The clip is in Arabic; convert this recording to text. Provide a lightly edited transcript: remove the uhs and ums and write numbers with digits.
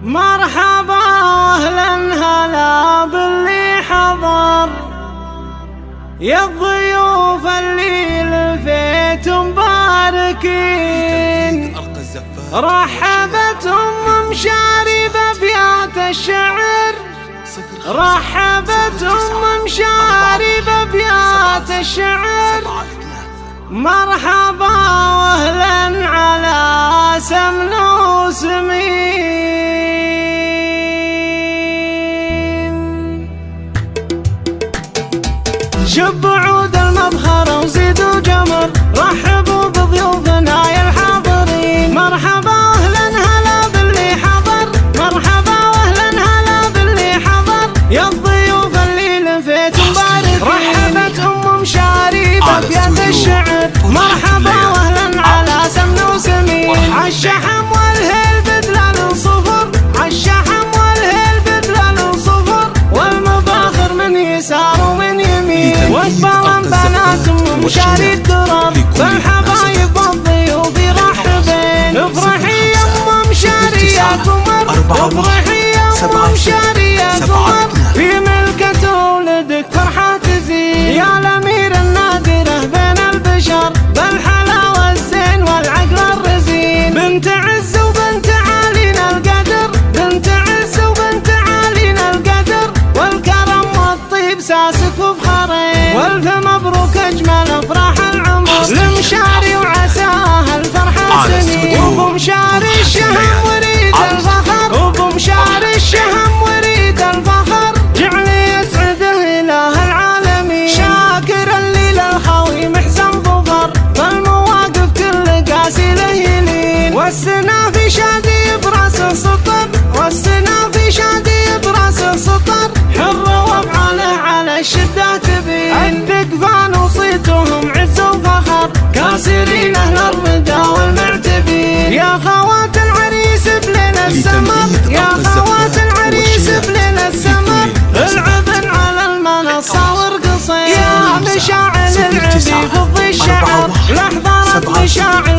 مرحبا واهلا هلا باللي حضر، يا الضيوف اللي لفيت مباركين. رحبت ام مشاري بابيات الشعر، رحبت ام مشاري بابيات الشعر. مرحبا واهلا على سمن وسمين. شبوا عود المبخرة وزيدوا جمر، رحبوا بضيوفنا يا الحاضرين. مرحبا واهلا هلا باللي حضر، مرحبا واهلا هلا باللي حضر، يا الضيوف اللي لفيت مباركين. رحبت ام مشاري بابيات الشعر، مرحبا واهلا على سمن وسمين. عالشحم والهيل بدلال صفر، عالشحم والهيل بدلال صفر، والمباخر من يسار ومن يمين. واتباوم بنات ام مشاري الدرر، بالحبايب والضيوف يرحبين. افرحي يا ام مشاري يا قمر، افرحي يا ام مشاري يا قمر، في ملكة ولدك فرحة تزين. يا الامير النادره بين البشر، بالحلاوة الزين والعقل الرزين. بنت عز وبنت عالينا القدر، بنت عز وبنت عالينا القدر، والكرم والطيب ساسك وفخرين. والف مبروك اجمل افراح العمر، لمشاري وعساها الفرحة سنين. وابو مشاري الشهم وريد الفخر، وابو مشاري الشهم وريد الفخر، جعل يسعده اله العالمين. شاكر اللي للخوي محزن ظفر، فالمواقف كل قاسي له يلين. والسنا في شادي براسه سطر، والسنا في شادي براسه سطر، حر وافعاله على الشدة تبين. الدقفان وصيتهم عز وفخر، كاسرين اهل الردى والمعتبين. يا خوات العريس بليل السمر، يا خوات العريس بليل السمر، العبن على المنصة وارقصين. يا مشاعل العبي فضي الشعر، لحظة مشاعل